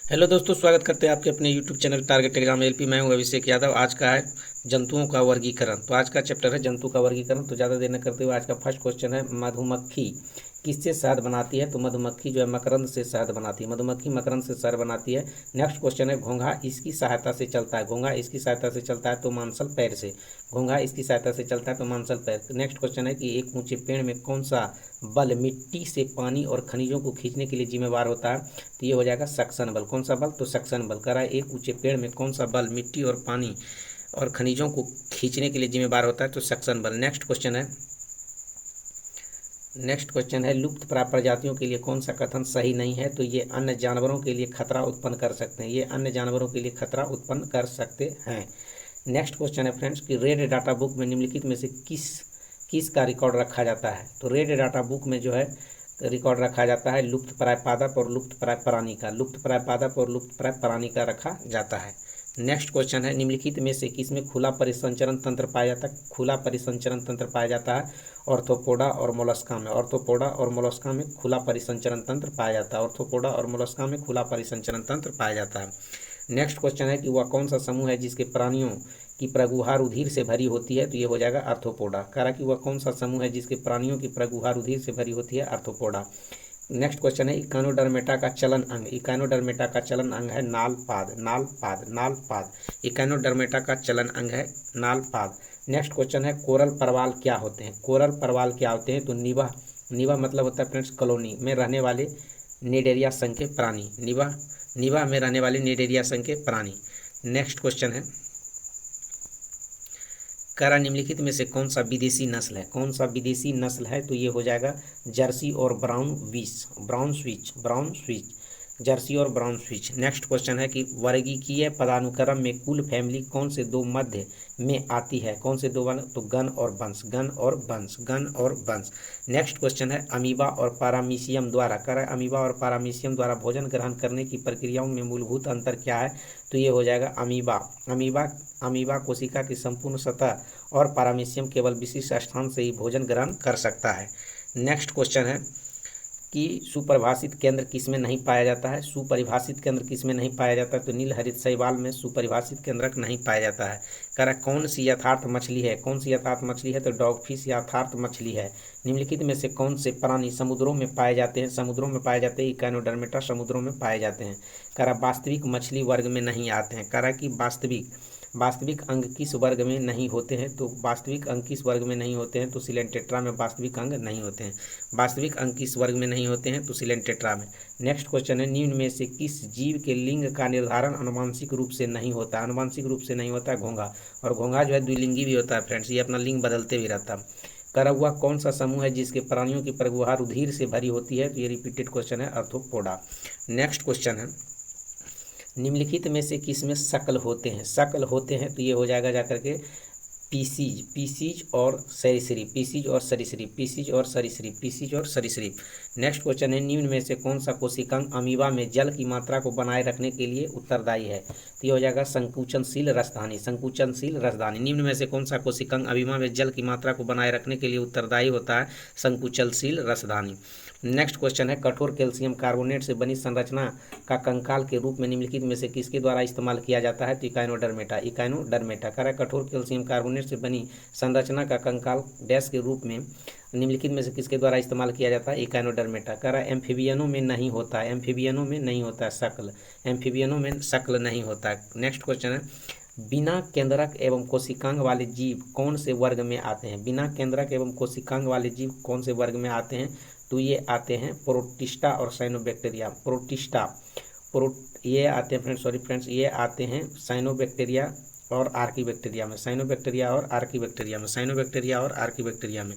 Hello दोस्तों, स्वागत करते हैं आपके अपने YouTube channel target exam LP. मैं हूं अभिषेक यादव। आज का है जंतुओं का वर्गीकरण। तो आज का चैप्टर है जंतु का वर्गीकरण। तो ज़्यादा देर न करते हुए आज का फर्स्ट क्वेश्चन है, मधुमक्खी किससे शहद बनाती है? तो मधुमक्खी जो है मकरंद से शहद बनाती है। मधुमक्खी मकरंद से शहद बनाती है। नेक्स्ट क्वेश्चन है, घोंघा इसकी सहायता से चलता है। घोंघा इसकी सहायता से चलता है तो मांसल पैर से। घोंघा इसकी सहायता से चलता है तो मांसल पैर। नेक्स्ट क्वेश्चन है कि एक ऊंचे पेड़ में कौन सा बल मिट्टी से पानी और खनिजों को खींचने के लिए जिम्मेवार होता है? तो ये हो जाएगा सक्शन बल। कौन सा बल? तो सक्शन बल। कह रहा है एक ऊंचे पेड़ में कौन सा बल मिट्टी और पानी और खनिजों को खींचने के लिए जिम्मेवार होता है? तो सक्शन बल। नेक्स्ट क्वेश्चन है लुप्त प्राय प्रजातियों के लिए कौन सा कथन सही नहीं है? तो ये अन्य जानवरों के लिए खतरा उत्पन्न कर सकते हैं। ये अन्य जानवरों के लिए खतरा उत्पन्न कर सकते हैं। नेक्स्ट क्वेश्चन है फ्रेंड्स कि रेड डाटा बुक में निम्नलिखित में से किस किस का रिकॉर्ड रखा जाता है? तो रेड डाटा बुक में जो है रिकॉर्ड रखा जाता है लुप्त प्राय पादप और लुप्त प्राय प्राणी का। लुप्त प्राय पादप और लुप्त प्राय प्राणी का रखा जाता है। नेक्स्ट क्वेश्चन है निम्नलिखित में से किसमें खुला परिसंचरण तंत्र पाया जाता है? खुला परिसंचरण तंत्र पाया जाता है ऑर्थोपोडा और मोलस्का में। ऑर्थोपोडा और मोलस्का में खुला परिसंचरण तंत्र पाया जाता है। ऑर्थोपोडा और मोलस्का में खुला परिसंचरण तंत्र पाया जाता है। नेक्स्ट क्वेश्चन है कि वह कौन सा समूह है जिसके प्राणियों की प्रगुहा रुधिर से भरी होती है? तो ये हो जाएगा आर्थ्रोपोडा। कह रहा कि वह कौन सा समूह है जिसके प्राणियों की प्रगुहा रुधिर से भरी होती है? आर्थ्रोपोडा। नेक्स्ट क्वेश्चन है इकानोडर्मेटा का चलन अंग। इकानोडर्मेटा का चलन अंग है नालपाद। नालपाद नालपाद इकानोडर्मेटा का चलन अंग है नालपाद। नेक्स्ट क्वेश्चन है कोरल परवाल क्या होते हैं? कोरल परवाल क्या होते हैं? तो निवा निवा मतलब होता है फ्रेंड्स कॉलोनी में रहने वाले निडेरिया संघ के प्राणी। निवा निवा में रहने वाले निडेरिया संघ के प्राणी। नेक्स्ट क्वेश्चन है करा निम्नलिखित में से कौन सा विदेशी नस्ल है? कौन सा विदेशी नस्ल है? तो ये हो जाएगा जर्सी और ब्राउन स्विच जर्सी और ब्राउन स्विच। नेक्स्ट क्वेश्चन है कि वर्गीकीय पदानुक्रम में कुल फैमिली कौन से दो मध्य में आती है? कौन से दो वन? तो गण और वंश। नेक्स्ट क्वेश्चन है अमीबा और पारामीशियम द्वारा अमीबा और पारामीशियम द्वारा भोजन ग्रहण करने की प्रक्रियाओं में मूलभूत अंतर क्या है? तो ये हो जाएगा अमीबा कोशिका की संपूर्ण सतह और पारामीशियम केवल विशिष्ट स्थान से ही भोजन ग्रहण कर सकता है। नेक्स्ट क्वेश्चन है कि सुपरिभाषित केंद्र किसमें नहीं पाया जाता है? सुपरिभाषित केंद्र किसमें नहीं पाया जाता है? तो नीलहरित शैवाल में सुपरिभाषित केंद्रक नहीं पाया जाता है। कह रहा कौन सी यथार्थ मछली है? कौन सी यथार्थ मछली है? तो डॉगफिश यथार्थ मछली है। निम्नलिखित में से कौन से प्राणी समुद्रों में पाए जाते हैं? समुद्रों में पाए जाते हैं इकानोडर्मेटा समुद्रों में पाए जाते हैं। कह रहा वास्तविक मछली वर्ग में नहीं आते हैं। कह रहा कि वास्तविक अंग किस वर्ग में नहीं होते हैं? तो वास्तविक अंग किस वर्ग में नहीं होते हैं? तो सिलेंटेट्रा में वास्तविक अंग नहीं होते हैं। वास्तविक अंग किस वर्ग में नहीं होते हैं? तो सिलेंटेट्रा में। नेक्स्ट क्वेश्चन है निम्न में से किस जीव के लिंग का निर्धारण आनुवंशिक रूप से नहीं होता? आनुवंशिक रूप से नहीं होता है घोंघा। और घोंघा जो है द्विलिंगी भी होता है फ्रेंड्स, ये अपना लिंग बदलते भी रहता है। करा हुआ कौन सा समूह है जिसके प्राणियों की प्रगुहा रुधिर से भरी होती है? तो ये रिपीटेड क्वेश्चन है आर्थ्रोपोडा। नेक्स्ट क्वेश्चन है निम्नलिखित में से किस में शकल होते हैं? शकल होते हैं तो ये हो जाएगा जाकर के पीसीज और सरीसृप। नेक्स्ट क्वेश्चन है निम्न में से कौन सा कोशिकांग अमीबा में जल की मात्रा को बनाए रखने के लिए उत्तरदायी है? तो ये हो जाएगा संकुचनशील रसधानी। निम्न में से कौन सा कोशिकांग अमीबा में जल की मात्रा को बनाए रखने के लिए उत्तरदायी होता है? संकुचनशील रसधानी। नेक्स्ट क्वेश्चन है कठोर कैल्शियम कार्बोनेट से बनी संरचना का कंकाल के रूप में निम्नलिखित में से किसके द्वारा इस्तेमाल किया जाता है? तो इकाइनोडर्मेटा। कह रहा है कठोर कैल्शियम कार्बोनेट से बनी संरचना का कंकाल डैश के रूप में निम्नलिखित में से किसके द्वारा इस्तेमाल किया जाता है? इकाइनोडर्मेटा। कह रहा है एम्फीबियनों में नहीं होता है शक्ल नहीं होता है। नेक्स्ट क्वेश्चन है बिना केंद्रक एवं कोशिकांग वाले जीव कौन से वर्ग में आते हैं? बिना केंद्रक एवं कोशिकांग वाले जीव कौन से वर्ग में आते हैं? तो ये आते हैं प्रोटिस्टा और साइनोबैक्टीरिया। ये आते हैं फ्रेंड्स, ये आते हैं साइनोबैक्टीरिया और आर्कीबैक्टीरिया में।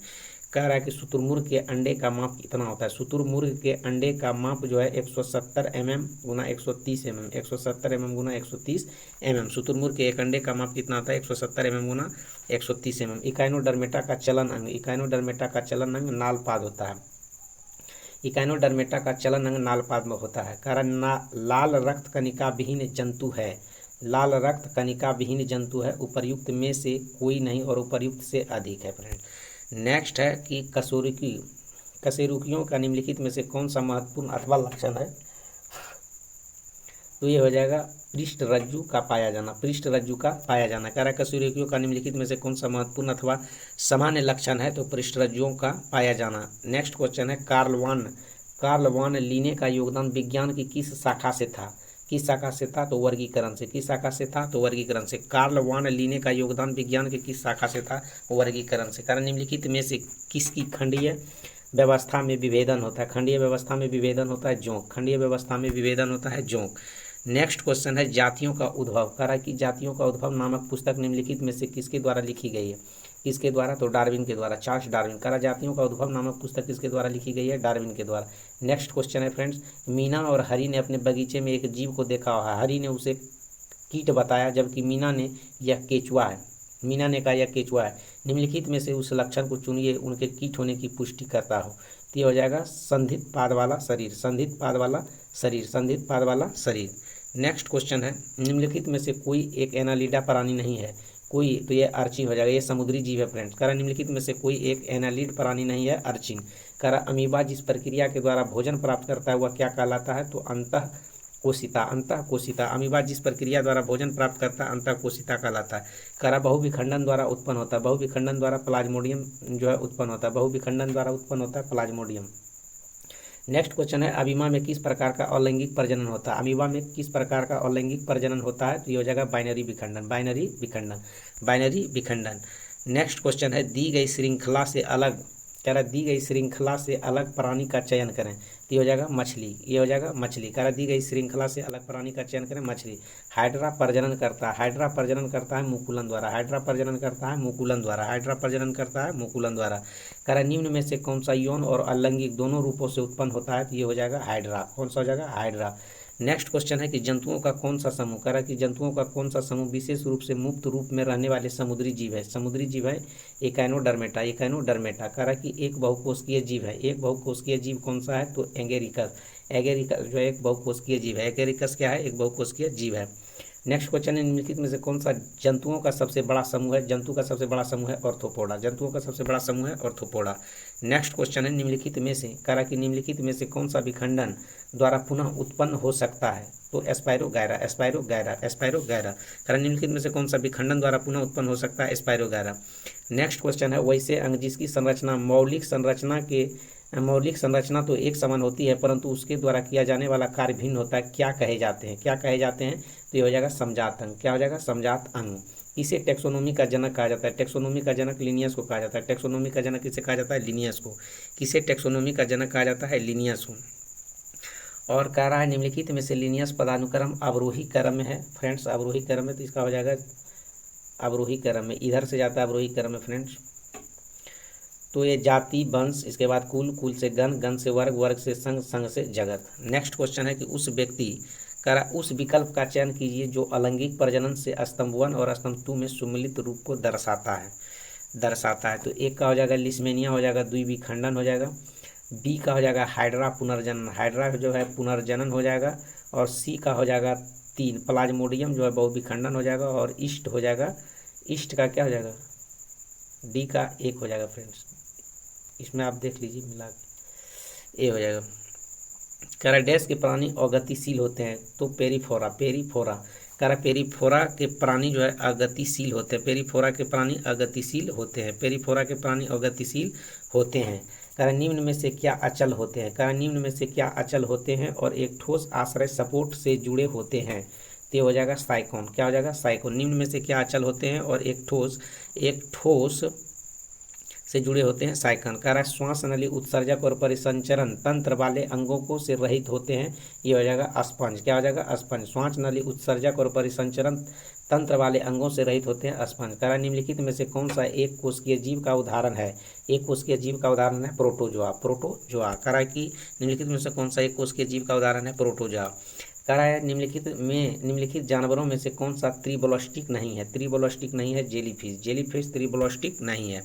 कह रहा है कि शुतुरमुर्ग के अंडे का माप कितना होता है? शुतुरमुर्ग के अंडे का माप जो है 170 mm गुना 130 mm। 170 mm गुना 130 mm। शुतुरमुर्ग के एक अंडे का माप कितना होता है? 170 mm गुना 130 mm। इकाइनोडर्मेटा का चलन अंग नालपाद होता है। इकाइनोडर्मेटा का चलन अंग नालपाद में होता है। कारण लाल रक्त कणिका विहीन जंतु है उपर्युक्त में से कोई नहीं और उपर्युक्त से अधिक है फ्रेंड। नेक्स्ट है कि कशेरुकियों का निम्नलिखित में से कौन सा महत्वपूर्ण अथवा लक्षण है? तो ये हो जाएगा पृष्ठ रज्जु का पाया जाना, पृष्ठ रज्जु का पाया जाना। कह रहा है कशेरुकियों का निम्नलिखित में से कौन सा महत्वपूर्ण अथवा सामान्य लक्षण है, तो पृष्ठ रज्जुओं का पाया जाना। नेक्स्ट क्वेश्चन है कार्ल वान लीने का योगदान विज्ञान की किस शाखा से था, किस शाखा से था, तो वर्गीकरण से। किस शाखा से था, तो वर्गीकरण से। कार्ल वान लीने का योगदान विज्ञान के किस शाखा से था, वर्गीकरण से। कारण निम्नलिखित में से किसकी खंडीय व्यवस्था में विभेदन होता है, खंडीय व्यवस्था में विभेदन होता है जोंक, खंडीय व्यवस्था में विभेदन होता है जोंक। नेक्स्ट क्वेश्चन है जातियों का उद्भव। कह रहा है कि जातियों का उद्भव नामक पुस्तक निम्नलिखित में से किसके द्वारा लिखी गई है, किसके द्वारा, तो डार्विन के द्वारा, चार्ल्स डार्विन। कह रहा जातियों का उद्भव नामक पुस्तक किसके द्वारा लिखी गई है, डार्विन के द्वारा। नेक्स्ट क्वेश्चन है फ्रेंड्स, मीना और हरी ने अपने बगीचे में एक जीव को देखा हुआ है, हरी ने उसे कीट बताया जबकि मीना ने यह केचुआ है, मीना ने कहा यह केचुआ है। निम्नलिखित में से उस लक्षण को चुनिए उनके कीट होने की पुष्टि करता हो। तो ये हो जाएगा संधित पाद वाला शरीर, संधित पाद वाला शरीर, संधित पाद वाला शरीर। नेक्स्ट क्वेश्चन है निम्नलिखित में से कोई एक एनालिडा प्राणी नहीं है, कोई, तो ये अर्चिन हो जाएगा, ये समुद्री जीव है फ्रेंड्स। कह रहा निम्नलिखित में से कोई एक एनालिड प्राणी नहीं है, अर्चिन। कह रहा अमीबा जिस प्रक्रिया के द्वारा भोजन प्राप्त करता है वह क्या कहलाता है, तो अंतः कोशिता, अंतः कोशिता। अमीबा जिस प्रक्रिया द्वारा भोजन प्राप्त करता है अंतः कोशिता कहलाता है। कह रहा बहुविखंडन द्वारा उत्पन्न होता है, बहुविखंडन द्वारा प्लाज्मोडियम जो है उत्पन्न होता है, बहुविखंडन द्वारा उत्पन्न होता है प्लाज्मोडियम। नेक्स्ट क्वेश्चन है अमीबा में किस प्रकार का अलैंगिक प्रजनन होता है, अमीबा में किस प्रकार का अलैंगिक प्रजनन होता है, तो ये हो जाएगा बाइनरी विखंडन, बाइनरी विखंडन, बाइनरी विखंडन। नेक्स्ट क्वेश्चन है दी गई श्रृंखला से अलग, कह रहा दी गई श्रृंखला से अलग प्राणी का चयन करें, तो ये हो जाएगा मछली, ये हो जाएगा मछली। कह रहा दी गई श्रृंखला से अलग प्राणी का चयन करें, मछली। हाइड्रा प्रजनन करता है, हाइड्रा प्रजनन करता है मुकुलन द्वारा, हाइड्रा प्रजनन करता है मुकुलन द्वारा, हाइड्रा प्रजनन करता है मुकुलन द्वारा। कह रहा निम्न में से कौन सा यौन और अलैंगिक दोनों रूपों से उत्पन्न होता है, तो ये हो जाएगा हाइड्रा, कौन सा हो जाएगा, हाइड्रा। नेक्स्ट क्वेश्चन है कि जंतुओं का कौन सा समूह, कह रहा कि जंतुओं का कौन सा समूह विशेष रूप से मुक्त रूप में रहने वाले समुद्री जीव है, समुद्री जीव है एकाइनोडर्मेटा, एकाइनोडर्मेटा। कह रहा कि एक बहुकोशिकीय जीव है, एक बहुकोशिकीय जीव कौन सा है, तो एगेरिकस, एगेरिकस जो है एक बहुकोशिकीय जीव है, एगेरिकस क्या है, एक बहुकोशिकीय जीव है। नेक्स्ट क्वेश्चन है निम्नलिखित में से कौन सा जंतुओं का सबसे बड़ा समूह है, जंतु का सबसे बड़ा समूह है ऑर्थोपोडा, जंतुओं का सबसे बड़ा समूह है ऑर्थोपोडा। नेक्स्ट क्वेश्चन है निम्नलिखित में से, कह रहा कि निम्नलिखित में से कौन सा विखंडन द्वारा पुनः उत्पन्न हो सकता है, तो एस्पायरोगैरा, एस्पायरोगैरा, एस्पायरोगैरा। कह रहा निम्नलिखित में से कौन सा विखंडन द्वारा पुनः उत्पन्न हो सकता है, एस्पायरोगैरा। नेक्स्ट क्वेश्चन है वैसे अंग जिसकी संरचना मौलिक संरचना तो एक समान होती है परंतु उसके द्वारा किया जाने वाला कार्य भिन्न होता है, क्या कहे जाते हैं, क्या कहे जाते हैं, तो ये हो जाएगा समजात अंग, क्या हो जाएगा, समजात अंग। इसे टेक्सोनोमी का जनक कहा जाता है, टेक्सोनोमी का जनक लिनियस को कहा जाता है, टेक्सोनोमी का जनक किसे कहा जाता है, लिनियस को। किसे टेक्सोनोमी का जनक कहा जाता है, लिनियस को। और कह रहा है निम्नलिखित में से लिनियस पदानुक्रम अवरोही क्रम में है फ्रेंड्स, अवरोही क्रम में, तो इसका हो जाएगा अवरोही क्रम में, इधर से जाता है अवरोही क्रम में फ्रेंड्स। तो ये जाति, वंश, इसके बाद कुल, कुल से गण, गण से वर्ग, वर्ग से संघ, संघ से जगत। नेक्स्ट क्वेश्चन है कि उस व्यक्ति का उस विकल्प का चयन कीजिए जो अलैंगिक प्रजनन से स्तंभ 1 और स्तंभ 2 में सुमिलित रूप को दर्शाता है। तो एक का हो जाएगा लिस्मेनिया हो जाएगा, द्विविखंडन हो जाएगा। बी का हो जाएगा हाइड्रा पुनर्जनन, हाइड्रा जो है पुनर्जनन हो जाएगा। और सी का हो जाएगा 3 प्लाज्मोडियम जो है बहुविखंडन हो जाएगा। और ईस्ट हो जाएगा, ईस्ट का क्या हो जाएगा, डी का 1 हो जाएगा फ्रेंड्स, इसमें आप देख लीजिए मिला के ए हो जाएगा। कह रहा डैश के प्राणी अगतिशील होते हैं, तो पेरीफोरा, पेरीफोरा। कह रहा पेरीफोरा के प्राणी जो है अगतिशील होते हैं, पेरीफोरा के प्राणी अगतिशील होते हैं, पेरीफोरा के प्राणी अगतिशील होते हैं। कह रहा निम्न में से क्या अचल होते हैं, कह रहा निम्न में से क्या अचल होते हैं और एक ठोस आश्रय सपोर्ट से जुड़े होते हैं, तो हो जाएगा साइकोन, क्या हो जाएगा, साइकोन। निम्न में से क्या अचल होते हैं और एक ठोस से जुड़े होते हैं, साइकन। कह रहा है श्वास नली उत्सर्जक और परिसंचरण तंत्र वाले अंगों को से रहित होते हैं, ये हो जाएगा स्पंज, क्या हो जाएगा, स्पंज। श्वास नली उत्सर्जक और परिसंचरण तंत्र वाले अंगों से रहित होते हैं, स्पंज। कह रहा है निम्नलिखित में से कौन सा एक कोशिकीय जीव का उदाहरण है, एक कोशिकीय जीव का उदाहरण है प्रोटोजोआ, प्रोटोजोआ। कह रहा है कि निम्नलिखित में से कौन सा एक कोशिकीय जीव का उदाहरण है, प्रोटोजोआ। कह रहा है निम्नलिखित जानवरों में से कौन सा त्रिबोलोस्टिक नहीं है, त्रिबोलोस्टिक नहीं है, जेलीफिश, जेलीफिश त्रिबोलोस्टिक नहीं है।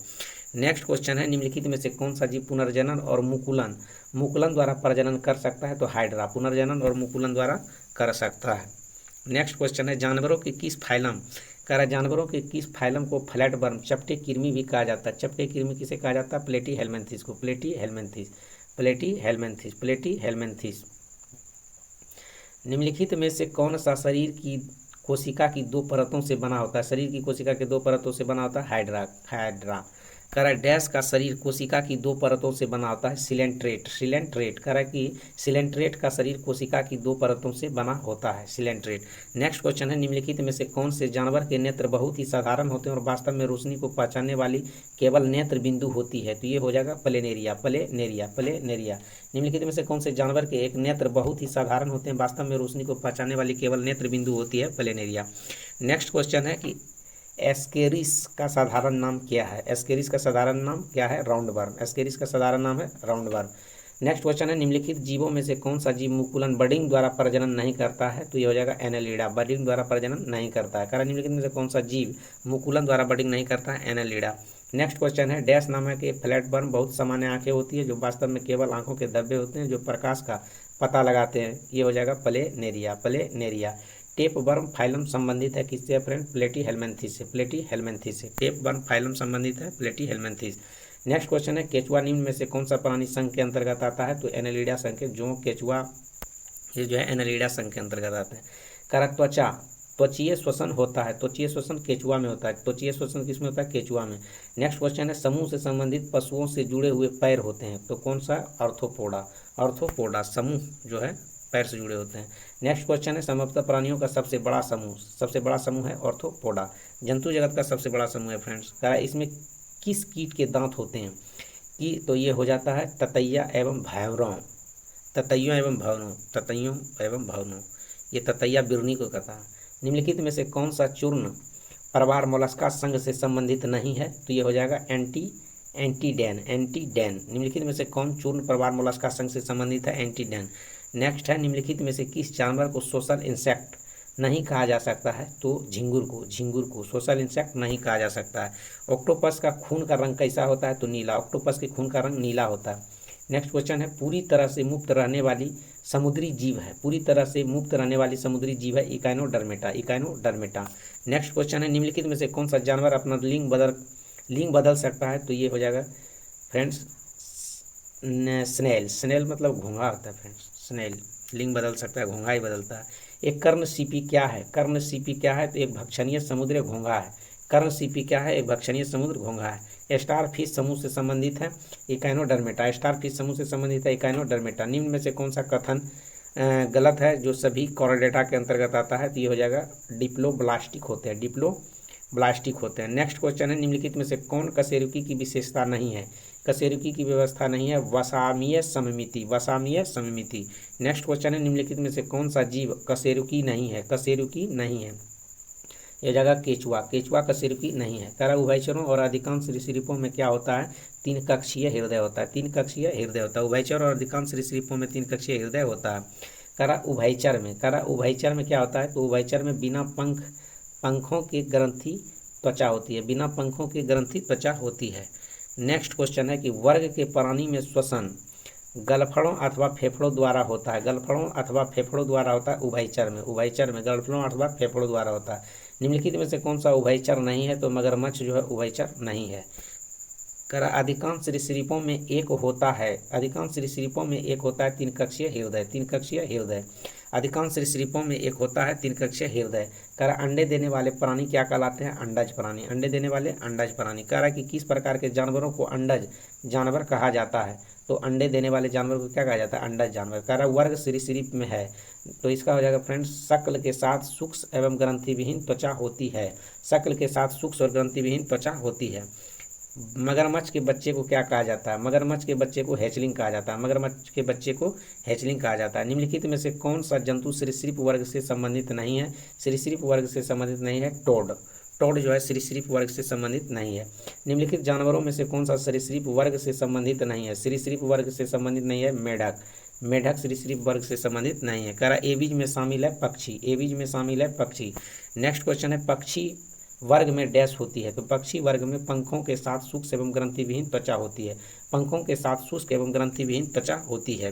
नेक्स्ट क्वेश्चन है निम्नलिखित में से कौन सा जीव पुनर्जनन और मुकुलन द्वारा प्रजनन कर सकता है, तो हाइड्रा पुनर्जनन और मुकुलन द्वारा कर सकता है। नेक्स्ट क्वेश्चन है जानवरों के किस फाइलम, कह रहा है जानवरों के किस फाइलम को फ्लैट वर्म, चपटे कृमि भी कहा जाता है, चपटे कृमि किसे कहा जाता है, प्लेटी हेलमेंथिस को, प्लेटी हेलमेंथिस, प्लेटी हेलमेंथिस, प्लेटी हेलमेंथिस। निम्नलिखित में से कौन सा शरीर की कोशिका की दो परतों से बना होता है? शरीर की कोशिका के दो परतों से बना होता है हाइड्रा। हाइड्रा कह रहा है डैश का शरीर कोशिका की दो परतों से बना होता है सिलेंट्रेट। सिलेंट्रेट कह रहा है कि सिलेंट्रेट का शरीर कोशिका की दो परतों से बना होता है सिलेंट्रेट। नेक्स्ट क्वेश्चन है निम्नलिखित में से कौन से जानवर के नेत्र बहुत ही साधारण होते हैं और वास्तव में रोशनी को पहचानने वाली केवल नेत्र बिंदु होती है? तो ये हो जाएगा प्लेनेरिया। प्लेनेरिया प्लेनेरिया निम्नलिखित में से कौन से जानवर के एक नेत्र बहुत ही साधारण होते हैं, वास्तव में रोशनी को पहचानने वाली केवल नेत्र बिंदु होती है? प्लेनेरिया। नेक्स्ट क्वेश्चन है कि एस्केरिस का साधारण नाम क्या है? एस्केरिस का साधारण नाम क्या है? राउंडवर्म। एस्केरिस का साधारण नाम है राउंडवर्म। नेक्स्ट क्वेश्चन है निम्नलिखित जीवों में से कौन सा जीव मुकुलन बडिंग द्वारा प्रजनन नहीं करता है? तो ये हो जाएगा एनेलिडा। बडिंग द्वारा प्रजनन नहीं करता है। कारण निम्नलिखित में से कौन सा जीव मुकुलन द्वारा बडिंग नहीं करता है? एनेलिडा। नेक्स्ट क्वेश्चन है डैश नामक एक फ्लैटवर्म बहुत सामान्य आंखें होती है जो वास्तव में केवल आंखों के धब्बे होते हैं जो प्रकाश का पता लगाते हैं? ये हो जाएगा planaria. Planaria. Tape worm phylum संबंधित है किससे फ्रेंड? प्लेटी हेलमेंथिस से। प्लेटी हेलमेंथिस से टेप वर्म फाइलम संबंधित है प्लेटी हेलमेंथिस। नेक्स्ट क्वेश्चन है केचुआ निम्न में से कौन सा प्राणी संघ के अंतर्गत आता है? तो एनेलिडा संघ के। जो केचुआ ये जो है एनेलिडा संघ के अंतर्गत आते हैं। करा त्वचा त्वचीय श्वसन होता है। त्वचीय श्वसन केचुआ में होता है। त्वचीय श्वसन किसमें होता है? केचुआ में। नेक्स्ट क्वेश्चन है समूह से संबंधित पशुओं से जुड़े हुए पैर होते हैं तो कौन सा? आर्थ्रोपोडा। आर्थ्रोपोडा समूह जो है पैर से जुड़े होते हैं। नेक्स्ट क्वेश्चन है संभवतः प्राणियों का सबसे बड़ा समूह। सबसे बड़ा समूह है आर्थ्रोपोडा। जंतु जगत का सबसे बड़ा समूह है फ्रेंड्स। क्या इसमें किस कीट के दांत होते हैं? कि तो ये हो जाता है ततैया एवं भैंवरों। ततैयों एवं भवनों। ततैयों एवं भवनों ये ततैया बिरनी को कहता है। निम्नलिखित में से कौन सा चूर्ण प्रवार मोलस्का संघ से संबंधित नहीं है? तो ये हो जाएगा एंटीडेन। एंटीडेन निम्नलिखित में से कौन चूर्ण प्रवार मोलस्का संघ से संबंधित है? एंटीडेन। नेक्स्ट है निम्नलिखित में से किस जानवर को सोशल इंसेक्ट नहीं कहा जा सकता है? तो झिंगुर को। झिंगुर को सोशल इंसेक्ट नहीं कहा जा सकता है। ऑक्टोपस का खून का रंग कैसा होता है? तो नीला। ऑक्टोपस के खून का रंग नीला होता है। नेक्स्ट क्वेश्चन है पूरी तरह से मुक्त रहने वाली समुद्री जीव है। पूरी तरह से मुक्त रहने वाली समुद्री जीव है इकाइनोडर्मेटा। इकाइनोडर्मेटा। नेक्स्ट क्वेश्चन है निम्नलिखित में से कौन सा जानवर अपना लिंग बदल सकता है? तो ये हो जाएगा फ्रेंड्स स्नेल। स्नेल मतलब घोंघा होता है फ्रेंड्स। स्नेल लिंग बदल सकता है, घोंघा ही बदलता है। एक कर्णसीपी क्या है? कर्णसीपी क्या है? तो एक भक्षणीय समुद्री घोंघा है। कर्णसीपी क्या है? एक भक्षणीय समुद्र घोंघा है। स्टार फिश समूह से संबंधित है इकाइनोडर्मेटा। स्टार फिश समूह से संबंधित है इकाइनोडर्मेटा। निम्न में से कौन सा कथन गलत है जो सभी कॉर्डेटा के अंतर्गत आता है? तो ये हो जाएगा डिप्लोब्लास्टिक होते हैं। डिप्लोब्लास्टिक होते हैं। नेक्स्ट क्वेश्चन है निम्नलिखित में से कौन कशेरुकी की विशेषता नहीं है? कशेरुकी की व्यवस्था नहीं है वसामीय सममिति। वसामीय सममिति। नेक्स्ट क्वेश्चन है निम्नलिखित में से कौन सा जीव कशेरुकी नहीं है? कशेरुकी नहीं है। यह जगह केचुआ। केचुआ कशेरुकी नहीं है। करा उभयचरों और अधिकांश सरीसृपों में क्या होता है? तीन कक्षीय हृदय होता है। तीन कक्षीय हृदय होता है। उभयचर और अधिकांश सरीसृपों में तीन कक्षीय हृदय होता है। करा उभयचर में क्या होता है? तो उभयचर में बिना पंखों की ग्रंथि त्वचा होती है। बिना पंखों की ग्रंथि त्वचा होती है। नेक्स्ट क्वेश्चन है कि वर्ग के प्राणी में श्वसन गलफड़ों अथवा फेफड़ों द्वारा होता है। गलफड़ों अथवा फेफड़ों द्वारा होता है उभयचर में गलफड़ों अथवा फेफड़ों द्वारा होता है। निम्नलिखित में से कौन सा उभयचर नहीं है? तो मगरमच्छ जो है उभयचर नहीं है। करा अधिकांश सरीसृपों में एक होता है। अधिकांश सरीसृपों में एक होता है तीन कक्षीय हृदय। तीन कक्षीय हृदय। अधिकांश सरीसृपों में एक होता है तीन कक्षीय हृदय। करा अंडे देने वाले प्राणी क्या कहलाते हैं? अंडज प्राणी। अंडे देने वाले अंडज प्राणी। करा कि किस प्रकार के जानवरों को अंडज जानवर कहा जाता है? तो अंडे देने वाले जानवर को क्या कहा जाता है? अंडज जानवर। करा वर्ग सरीसृप में है तो इसका हो जाएगा फ्रेंड्स शक्ल के साथ सूक्ष्म एवं ग्रंथि विहीन त्वचा होती है। शक्ल के साथ सूक्ष्म और ग्रंथि विहीन त्वचा होती है। मगरमच्छ के बच्चे को क्या कहा जाता है? मगरमच्छ के बच्चे को हैचलिंग कहा जाता है। मगरमच्छ के बच्चे को हैचलिंग कहा जाता है। निम्नलिखित में से कौन सा जंतु सरीसृप वर्ग से संबंधित नहीं है? सरीसृप वर्ग से संबंधित नहीं है टोड। टोड जो है सरीसृप वर्ग से संबंधित नहीं है। निम्नलिखित जानवरों में से कौन सा सरीसृप वर्ग से संबंधित नहीं है? सरीसृप वर्ग से संबंधित नहीं है मेढक। मेढक सरीसृप वर्ग से संबंधित नहीं है। करा एवीज में शामिल है पक्षी। एवीज में शामिल है पक्षी। नेक्स्ट क्वेश्चन है पक्षी वर्ग में डैश होती है? तो पक्षी वर्ग में पंखों के साथ शुष्क एवं ग्रंथि विहीन त्वचा होती है। पंखों के साथ शुष्क एवं ग्रंथि विहीन त्वचा होती है।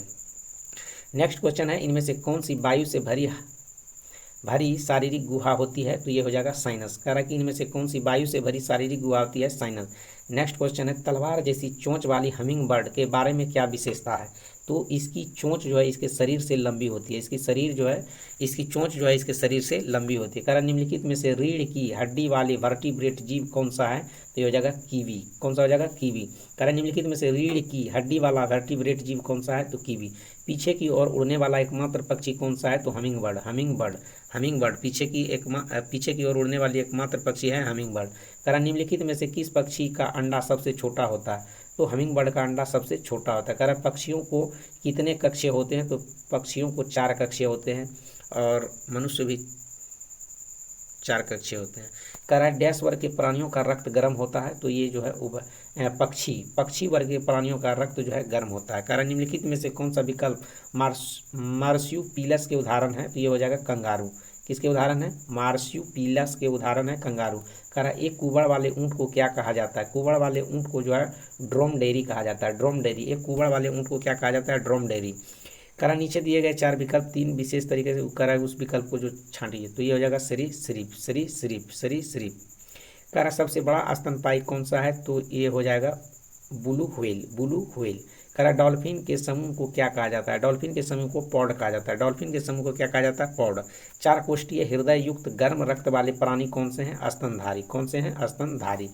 नेक्स्ट क्वेश्चन है इनमें से कौन सी वायु से भरी शारीरिक गुहा होती है? तो ये हो जाएगा साइनस। कह रहा कि इनमें से कौन सी वायु से भरी शारीरिक गुहा होती है? साइनस। नेक्स्ट क्वेश्चन है तलवार जैसी चोंच वाली हमिंग बर्ड के बारे में क्या विशेषता है? तो इसकी चोंच जो है इसके शरीर से लंबी होती है, इसकी शरीर जो है इसकी चोंच जो है इसके शरीर से लंबी होती है। कारण निम्नलिखित में से रीढ़ की हड्डी वाले वर्टिब्रेट जीव कौन सा है? तो ये हो जाएगा कीवी। कौन सा हो जाएगा? कीवी। कारण निम्नलिखित में से रीढ़ की हड्डी वाला वर्टिब्रेट जीव कौन सा है? तो कीवी। पीछे की ओर उड़ने वाला एकमात्र पक्षी कौन सा है? तो humming bird. Humming bird, humming bird पीछे की ओर उड़ने वाली एकमात्र पक्षी है हमिंग बर्ड। कारण निम्नलिखित में से किस पक्षी का अंडा सबसे छोटा होता है? तो हमिंग बर्ड का अंडा सबसे छोटा होता है। कारण पक्षियों को कितने कक्षे होते हैं? तो पक्षियों को 4 कक्षे होते हैं और मनुष्य भी 4 कक्षे होते हैं। कह रहा है डैश वर्ग के प्राणियों का रक्त गर्म होता है? तो ये जो है पक्षी वर्ग के प्राणियों का रक्त जो है गर्म होता है। कारण निम्नलिखित में से कौन सा विकल्प मार्स्यूपिलस के उदाहरण है? तो ये हो जाएगा कंगारू। किसके उदाहरण है? मार्स्यूपिलस के उदाहरण है कंगारू। कह रहा है एक कुबड़ वाले ऊँट को क्या कहा जाता है? कुबड़ वाले ऊँट को जो है ड्रोमडेरी कहा जाता है। ड्रोमडेरी। एक कुबड़ वाले ऊँट को क्या कहा जाता है? ड्रोमडेरी। करा नीचे दिए गए 4 विकल्प 3 विशेष तरीके से करा उस विकल्प को जो छांटिए। तो ये हो जाएगा सरीसृप, सरीसृप, सरीसृप। करा सबसे बड़ा स्तनपायी कौन सा है? तो ये हो जाएगा ब्लू व्हेल, ब्लू व्हेल। करा डॉल्फिन के समूह को क्या कहा जाता है? डॉल्फिन के समूह को पॉड कहा जाता है। डॉल्फिन के समूह को क्या कहा जाता है? पॉड। 4 कोष्ठीय हृदय युक्त गर्म रक्त वाले प्राणी कौन से हैं? स्तनधारी। कौन से हैं? स्तनधारी।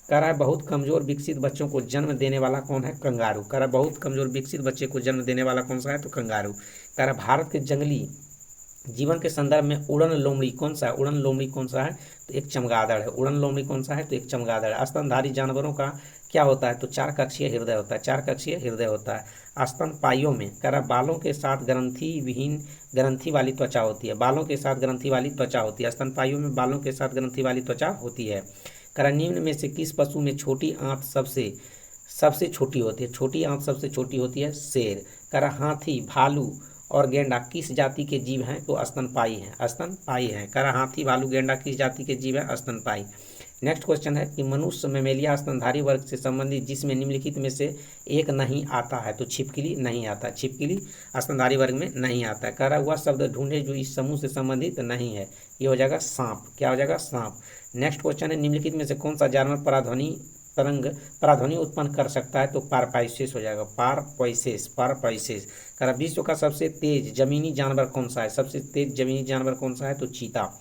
कह रहा है बहुत कमजोर विकसित बच्चों को जन्म देने वाला कौन है? कंगारू। कह रहा है बहुत कमजोर विकसित बच्चे को जन्म देने वाला कौन सा है? तो कंगारू। कह रहा है भारत के जंगली जीवन के संदर्भ में उड़न लोमड़ी कौन सा है? उड़न लोमड़ी कौन सा है? तो एक चमगादड़ है। उड़न लोमड़ी कौन सा है? तो एक चमगादड़ है। स्तनधारी जानवरों का क्या होता है? तो 4 कक्षीय हृदय होता है। 4 कक्षीय हृदय होता है। स्तनपाइयों में कह रहा बालों के साथ ग्रंथि वाली त्वचा होती है। बालों के साथ ग्रंथि वाली त्वचा होती है। स्तनपाइयों में बालों के साथ ग्रंथि वाली त्वचा होती है। कह रहा निम्न में से किस पशु में छोटी आंत सबसे छोटी होती है? छोटी आंत सबसे छोटी होती है शेर। कह रहा हाथी, भालू और गेंडा किस जाति के जीव हैं? तो स्तनपायी हैं। स्तनपायी हैं। कह रहा हाथी, भालू, गेंडा किस जाति के जीव हैं? स्तनपायी। नेक्स्ट क्वेश्चन है कि मनुष्य मेमेलिया स्तनधारी वर्ग से संबंधित जिसमें निम्नलिखित में से एक नहीं आता है? तो छिपकली नहीं आता। छिपकली स्तनधारी वर्ग में नहीं आता है। कह रहा वह शब्द ढूंढे जो इस समूह से संबंधित नहीं है। ये हो जाएगा सांप। क्या हो जाएगा? सांप। नेक्स्ट क्वेश्चन है निम्नलिखित में से कौन सा जानवर पराध्वनि उत्पन्न कर सकता है? तो पारपाइसेस हो जाएगा। पारपाइसेस, पारपाइसेस। कह रहा विश्व का सबसे तेज जमीनी जानवर कौन सा है? सबसे तेज जमीनी जानवर कौन सा है? तो चीता।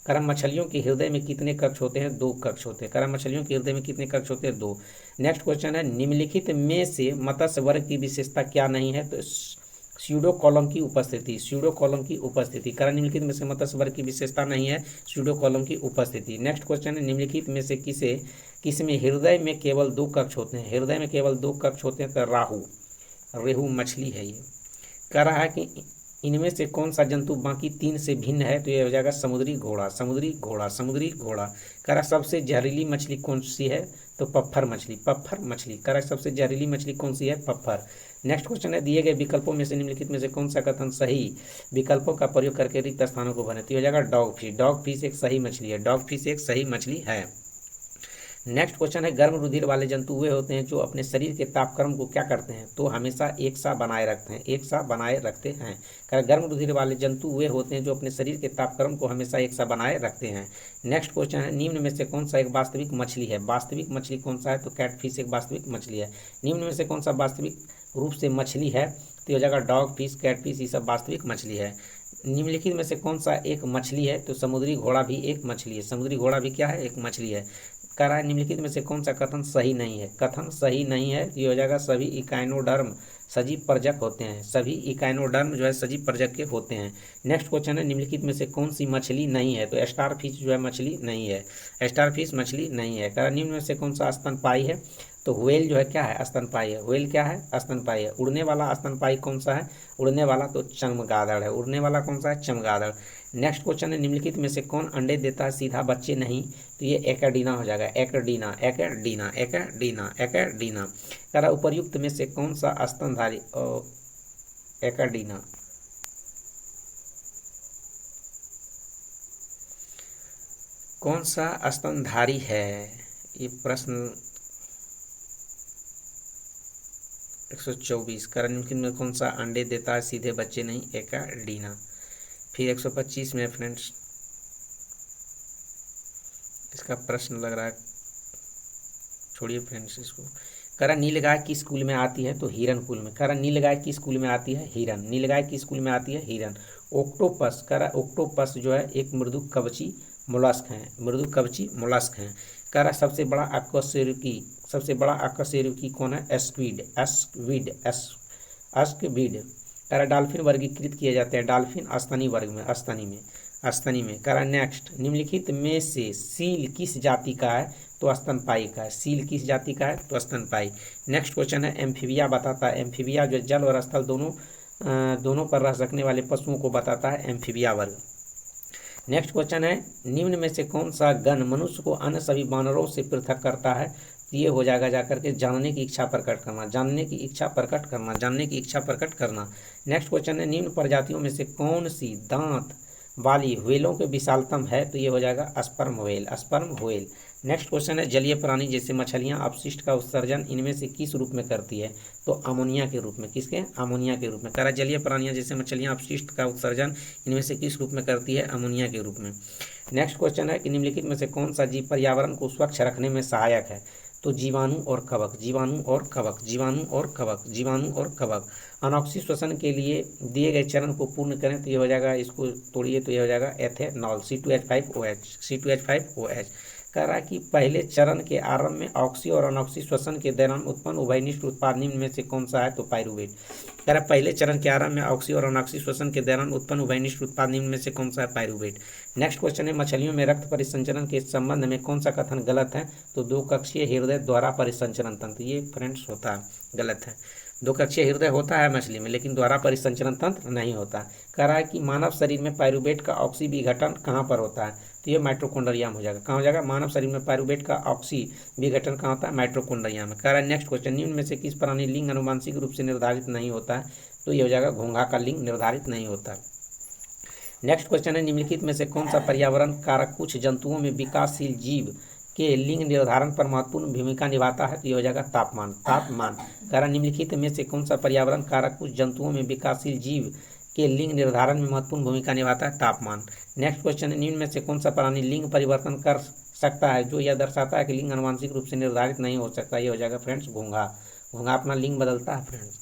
कह रहा मछलियों के हृदय में कितने कक्ष होते हैं? 2 कक्ष होते हैं। कह रहा मछलियों के हृदय में कितने कक्ष होते हैं? 2। नेक्स्ट क्वेश्चन है निम्नलिखित में से मत्स्य वर्ग की विशेषता क्या नहीं है? तो स्यूडो कॉलम की उपस्थिति। स्यूडो कॉलम की उपस्थिति। कारण निम्नलिखित में से मत्स्य वर्ग की विशेषता नहीं है स्यूडो कॉलम की उपस्थिति। नेक्स्ट क्वेश्चन है निम्नलिखित में से किसमें हृदय में केवल 2 कक्ष होते हैं? हृदय में केवल 2 कक्ष होते हैं। तो रेहू मछली है ये। कह रहा है कि इनमें से कौन सा जंतु बाकी 3 से भिन्न है? तो ये हो जाएगा समुद्री घोड़ा, समुद्री घोड़ा, समुद्री घोड़ा। कह रहा सबसे जहरीली मछली कौन सी है? तो पत्थर मछली, पत्थर मछली। कह रहा सबसे जहरीली मछली कौन सी है? पत्थर। नेक्स्ट क्वेश्चन है दिए गए विकल्पों में से निम्नलिखित में से कौन सा कथन सही विकल्पों का प्रयोग करके रिक्त स्थानों को भरे? तो हो जाएगा डॉग फिश। डॉग फिश एक सही मछली है। डॉग फिश एक सही मछली है। नेक्स्ट क्वेश्चन है गर्म रुधिर वाले जंतु वे होते हैं जो अपने शरीर के तापक्रम को क्या करते हैं? तो हमेशा एक सा बनाए रखते हैं। एक सा बनाए रखते हैं। गर्म रुधिर वाले जंतु वे होते हैं जो अपने शरीर के तापक्रम को हमेशा एक सा बनाए रखते हैं। नेक्स्ट क्वेश्चन है निम्न में से कौन सा एक वास्तविक मछली है? वास्तविक मछली कौन सा है? तो कैटफिश एक वास्तविक मछली है। निम्न में से कौन सा वास्तविक रूप से मछली है? तो हो जाएगा डॉग फिश, कैटफिश, ये सब वास्तविक मछली है। निम्नलिखित में से कौन सा एक मछली है? तो समुद्री घोड़ा भी एक मछली है। समुद्री घोड़ा भी क्या है? एक मछली है। कह रहा है निम्नलिखित में से कौन सा कथन सही नहीं है? कथन सही नहीं है ये हो जाएगा सभी इकाइनोडर्म सजीव परजक होते हैं। सभी इकाइनोडर्म जो है सजीव परजक के होते हैं। नेक्स्ट क्वेश्चन है निम्नलिखित में से कौन सी मछली नहीं है? तो स्टार फिश जो है मछली नहीं है। स्टार फिश मछली नहीं है। कह रहा निम्न में से कौन सा स्तनपायी है? तो व्हेल जो है क्या है? स्तनपायी है। व्हेल क्या है? स्तनपायी है। उड़ने वाला स्तनपायी कौन सा है? उड़ने वाला तो चमगादड़ है। उड़ने वाला कौन सा है? चमगादड़। नेक्स्ट क्वेश्चन है निम्नलिखित में से कौन अंडे देता है सीधा बच्चे नहीं? तो ये एकैडिना हो जाएगा। एकैडिना, एकैडिना, एकैडिना, एकैडिना। कह रहा उपर्युक्त में से कौन सा स्तनधारी? एकैडिना। कौन सा स्तनधारी है? ये प्रश्न 124। कारण निम्नलिखित में कौन सा अंडे देता है सीधे बच्चे नहीं? एकैडिना। फिर 125 में फ्रेंड्स इसका प्रश्न लग रहा है, छोड़िए फ्रेंड्स इसको। करा नीलगाय किस कुल में आती है, तो हिरन कुल में। करा नीलगाय किस कुल में आती है, हिरन। नीलगाय किस कुल में आती है, हिरन। ऑक्टोपस, करा ऑक्टोपस जो है एक मृदु कवची मोलस्क हैं, मृदु कवची मोलस्क हैं। करा सबसे बड़ा अकशेरुकी, सबसे बड़ा अकशेरुकी कौन है, एस्क्विड, एस्क्विड, एस्क्विड। करा डॉल्फिन वर्गीकृत किए जाते हैं, डॉल्फिन स्तनी वर्ग में, स्तनी में। करा नेक्स्ट, निम्नलिखित में से सील किस जाति का है, तो स्तनपायी का है। सील किस जाति का है, तो स्तनपायी। नेक्स्ट क्वेश्चन है एम्फीबिया बताता है, एम्फीबिया जो जल और स्थल दोनों पर रह सकने वाले पशुओं को बताता है, एम्फीबिया वर्ग। नेक्स्ट क्वेश्चन है निम्न में से कौन सा गण मनुष्य को अन्य सभी वानरों से पृथक करता है, तो ये हो जाएगा जाकर के जानने की इच्छा प्रकट करना, जानने की इच्छा प्रकट करना, जानने की इच्छा प्रकट करना। नेक्स्ट क्वेश्चन है निम्न प्रजातियों में से कौन सी दांत वाली व्हेलों के विशालतम है, तो ये हो जाएगा sperm whale, sperm whale. Next question है जलीय प्राणी जैसे मछलियां अपशिष्ट का उत्सर्जन इनमें से किस रूप में करती है, तो अमोनिया के रूप में। किसके, अमोनिया के रूप में। करा जलीय प्राणियां जैसे मछलियां अपशिष्ट का उत्सर्जन इनमें से किस रूप में करती है, अमोनिया के रूप में। नेक्स्ट क्वेश्चन है कि निम्नलिखित में से कौन सा जीव पर्यावरण को स्वच्छ रखने में सहायक है, तो जीवाणु और कवक, जीवाणु और कवक, जीवाणु और कवक, जीवाणु और कवक। अनॉक्सी श्वसन के लिए दिए गए चरण को पूर्ण करें, तो ये हो जाएगा, इसको तोड़िए तो ये हो जाएगा एथेनॉल, C2H5OH, C2H5OH। कह रहा है कि पहले चरण के आरंभ में ऑक्सी और अनॉक्सी श्वसन के दौरान उत्पन्न उभयनिष्ठ उत्पाद निम्न में से कौन सा है, तो पाइरूवेट। कह रहा है पहले चरण के आरंभ में ऑक्सी और अनॉक्सी श्वसन के दौरान उत्पन्न उभयनिष्ठ उत्पाद निम्न में से कौन सा है, पाइरूवेट। नेक्स्ट क्वेश्चन है मछलियों में रक्त परिसंचरण के संबंध में कौन सा कथन गलत है, तो दो कक्षीय हृदय द्वारा परिसंचरण तंत्र, ये फ्रेंड्स होता है, गलत है। दो कक्षीय हृदय होता है मछली में, लेकिन द्वारा परिसंचरण तंत्र नहीं होता। कह रहा है कि मानव शरीर में पाइरूवेट का ऑक्सी विघटन कहाँ पर होता है, तो ये माइटोकॉन्ड्रिया में हो जाएगा। कहाँ हो जाएगा, मानव शरीर में पाइरूवेट का ऑक्सी विघटन कहाँ होता है, माइटोकॉन्ड्रिया में। कह रहा है नेक्स्ट क्वेश्चन निम्न में से किस प्राणी लिंग अनुवांशिक रूप से निर्धारित नहीं होता है, तो ये हो जाएगा घोंघा का लिंग निर्धारित नहीं होता। नेक्स्ट क्वेश्चन है निम्नलिखित में से कौन सा पर्यावरण कारक कुछ जंतुओं में विकासशील जीव के लिंग निर्धारण पर महत्वपूर्ण भूमिका निभाता है, तो ये हो जाएगा तापमान, तापमान। कारण निम्नलिखित में से कौन सा पर्यावरण कारक कुछ जंतुओं में विकासशील जीव के लिंग निर्धारण में महत्वपूर्ण भूमिका निभाता है, तापमान। नेक्स्ट क्वेश्चन है निम्न में से कौन सा प्राणी लिंग परिवर्तन कर सकता है, जो यह दर्शाता है कि लिंग अनुवांशिक रूप से निर्धारित नहीं हो सकता, ये हो जाएगा फ्रेंड्स घोंघा, घोंघा अपना लिंग बदलता है फ्रेंड्स।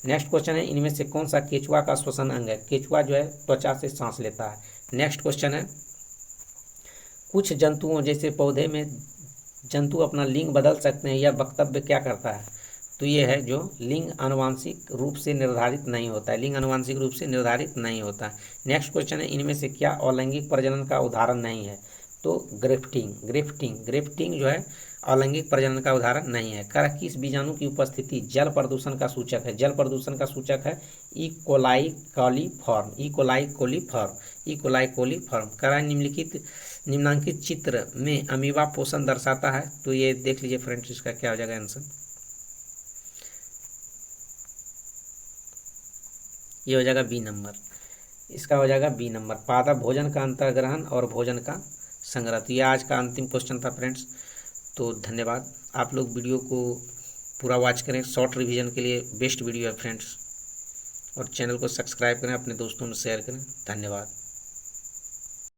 नेक्स्ट क्वेश्चन है इनमें से कौन सा केचुआ का श्वसन अंग है, केचुआ जो है त्वचा से सांस लेता है। नेक्स्ट क्वेश्चन है कुछ जंतुओं जैसे पौधे में जंतु अपना लिंग बदल सकते हैं, यह वक्तव्य क्या करता है, तो ये है जो लिंग आनुवांशिक रूप से निर्धारित नहीं होता है, लिंग आनुवांशिक रूप से निर्धारित नहीं होता है। नेक्स्ट क्वेश्चन है इनमें से क्या अलैंगिक प्रजनन का उदाहरण नहीं है, तो ग्रिफ्टिंग, ग्रिफ्टिंग, ग्रिफ्टिंग जो है अलैंगिक प्रजनन का उदाहरण नहीं है। कर किस बीजाणु की उपस्थिति जल प्रदूषण का सूचक है, जल प्रदूषण का सूचक है E coli coliform, E coli coliform, E coli coliform. करा निम्नलिखित निम्नांकित चित्र में अमीबा पोषण दर्शाता है, तो ये देख लीजिए फ्रेंड्स इसका क्या हो जाएगा आंसर, ये हो जाएगा बी नंबर, इसका हो जाएगा बी नंबर। पादप भोजन का अंतर्ग्रहण और भोजन का संग्रह। तो ये आज का अंतिम क्वेश्चन था फ्रेंड्स। तो धन्यवाद, आप लोग वीडियो को पूरा वॉच करें, शॉर्ट रिवीजन के लिए बेस्ट वीडियो है फ्रेंड्स, और चैनल को सब्सक्राइब करें, अपने दोस्तों में शेयर करें। धन्यवाद।